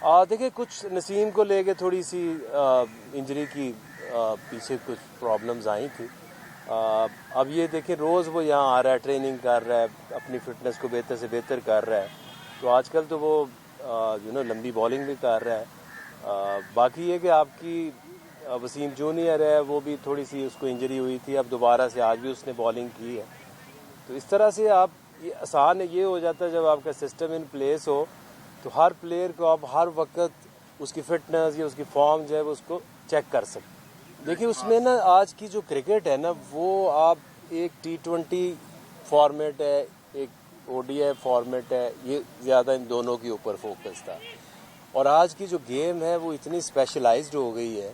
देखिए, कुछ नसीम को लेके थोड़ी सी इंजरी की पीछे कुछ प्रॉब्लम्स आई थी। अब ये देखिए, रोज़ वो यहाँ आ रहा है, ट्रेनिंग कर रहा है, अपनी फिटनेस को बेहतर से बेहतर कर रहा है। तो आजकल तो वो लंबी बॉलिंग भी कर रहा है। बाकी ये कि आपकी वसीम जूनियर है, वो भी थोड़ी सी उसको इंजरी हुई थी, अब दोबारा से आज भी उसने बॉलिंग की है। तो इस तरह से आप ये आसान ये हो जाता है जब आपका सिस्टम इन प्लेस हो, तो हर प्लेयर को आप हर वक्त उसकी फिटनेस या उसकी फॉर्म जो है वो उसको चेक कर सकते। देखिए, उसमें ना आज की जो क्रिकेट है ना, वो आप एक T20 फॉर्मेट है, एक ODI फॉर्मेट है, ये ज़्यादा इन दोनों के ऊपर फोकस था। और आज की जो गेम है वो इतनी स्पेशलाइज्ड हो गई है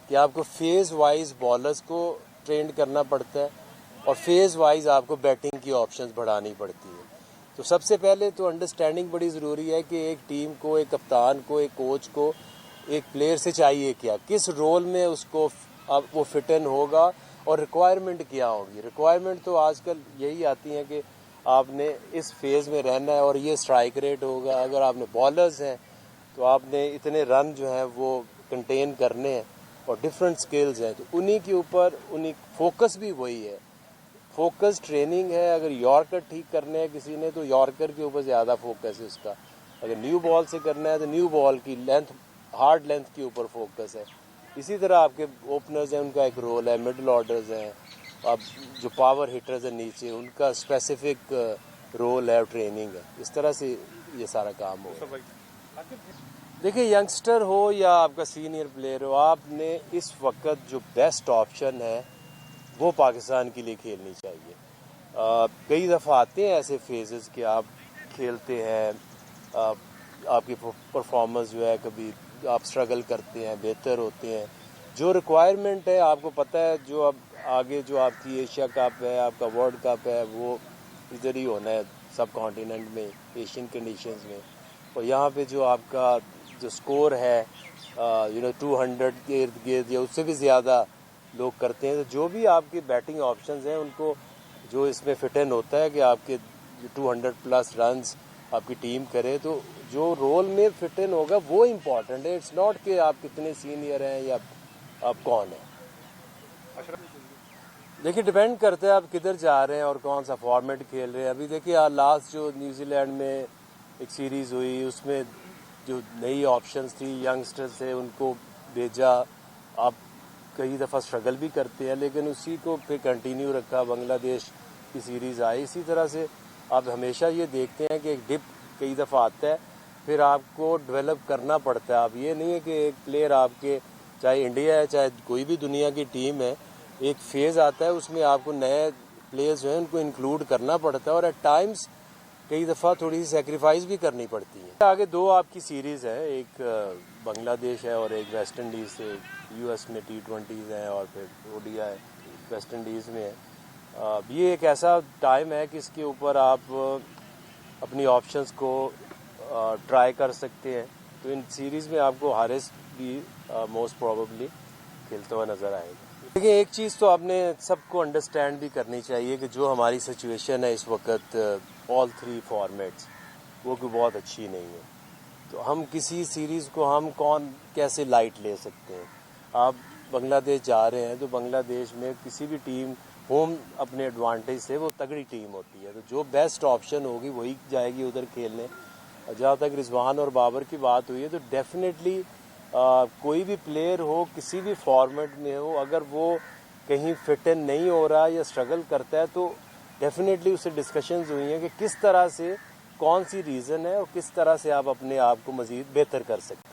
कि आपको फेज़ वाइज बॉलर्स को ट्रेंड करना पड़ता है और फेज़ वाइज आपको बैटिंग की ऑप्शंस बढ़ानी पड़ती है। तो सबसे पहले तो अंडरस्टैंडिंग बड़ी ज़रूरी है कि एक टीम को, एक कप्तान को, एक कोच को एक प्लेयर से चाहिए क्या, किस रोल में उसको अब वो फिट इन होगा और रिक्वायरमेंट क्या होगी। रिक्वायरमेंट तो आजकल यही आती है कि आपने इस फेज़ में रहना है और ये स्ट्राइक रेट होगा। अगर आपने बॉलर्स हैं तो आपने इतने रन जो हैं वो कंटेन करने हैं और डिफरेंट स्किल्स हैं, तो उन्हीं के ऊपर उन्हीं फोकस भी वही है। फोकस ट्रेनिंग है। अगर यॉर्कर ठीक करने हैं किसी ने तो यॉर्कर के ऊपर ज़्यादा फोकस है उसका। अगर न्यू बॉल से करना है तो न्यू बॉल की लेंथ, हार्ड लेंथ के ऊपर फोकस है। इसी तरह आपके ओपनर्स हैं, उनका एक रोल है, मिडल ऑर्डर्स हैं, अब जो पावर हिटर्स हैं नीचे, उनका स्पेसिफिक रोल है और ट्रेनिंग है। इस तरह से ये सारा काम हो। देखिए, यंगस्टर हो या आपका सीनियर प्लेयर हो, आपने इस वक्त जो बेस्ट ऑप्शन है वो पाकिस्तान के लिए खेलनी चाहिए। कई दफ़ा आते हैं ऐसे फेजेस कि आप खेलते हैं, आपकी परफॉर्मेंस जो है, कभी आप स्ट्रगल करते हैं, बेहतर होते हैं। जो रिक्वायरमेंट है आपको पता है, जो अब आगे जो आपकी एशिया कप है, आपका वर्ल्ड कप है, वो इधर ही होना है, सब कॉन्टिनेंट में, एशियन कंडीशंस में। और यहाँ पे जो आपका जो स्कोर है 200 के इर्द गिर्द या उससे भी ज़्यादा लोग करते हैं। तो जो भी आपके बैटिंग ऑप्शंस हैं उनको जो इसमें फिट इन होता है कि आपके 200 प्लस रन्स आपकी टीम करे, तो जो रोल में फिट इन होगा वो इम्पॉर्टेंट है। इट्स नॉट कि आप कितने सीनियर हैं या आप कौन हैं। देखिए, डिपेंड करता है आप किधर जा रहे हैं और कौन सा फॉर्मेट खेल रहे हैं। अभी देखिए, लास्ट जो न्यूजीलैंड में एक सीरीज़ हुई, उसमें जो नई ऑप्शंस थी, यंगस्टर्स थे, उनको भेजा। आप कई दफ़ा स्ट्रगल भी करते हैं, लेकिन उसी को फिर कंटिन्यू रखा। बांग्लादेश की सीरीज़ आई। इसी तरह से आप हमेशा ये देखते हैं कि एक डिप कई दफ़ा आता है, फिर आपको डेवलप करना पड़ता है। अब ये नहीं है कि एक प्लेयर आपके, चाहे इंडिया है चाहे कोई भी दुनिया की टीम है, एक फेज़ आता है उसमें आपको नए प्लेयर्स जो हैं उनको इंक्लूड करना पड़ता है और एट टाइम्स कई दफ़ा थोड़ी सी सेक्रीफाइस भी करनी पड़ती है। आगे दो आपकी सीरीज़ है, एक बांग्लादेश है और एक वेस्ट इंडीज़ से। US में T20s हैं और फिर ODI वेस्ट इंडीज़ में है। ये एक ऐसा टाइम है कि इसके ऊपर आप अपनी ऑप्शंस को ट्राई कर सकते हैं। तो इन सीरीज़ में आपको हारिस भी मोस्ट प्रोबेबली खेलता हुआ नज़र आएगा। देखिए, एक चीज़ तो आपने सबको अंडरस्टैंड भी करनी चाहिए कि जो हमारी सिचुएशन है इस वक्त, ऑल 3 फॉर्मेट्स वो कोई बहुत अच्छी नहीं है। तो हम किसी सीरीज़ को हम कैसे लाइट ले सकते हैं। आप बांग्लादेश जा रहे हैं तो बांग्लादेश में किसी भी टीम होम अपने एडवांटेज से वो तगड़ी टीम होती है, तो जो बेस्ट ऑप्शन होगी वही जाएगी उधर खेलने। जहाँ तक रिजवान और बाबर की बात हुई है, तो डेफिनेटली कोई भी प्लेयर हो, किसी भी फॉर्मेट में हो, अगर वो कहीं फिट इन नहीं हो रहा या स्ट्रगल करता है, तो डेफिनेटली उससे डिस्कशंस हुई हैं कि किस तरह से, कौन सी रीज़न है और किस तरह से आप अपने आप को मज़ीद बेहतर कर सकते हैं।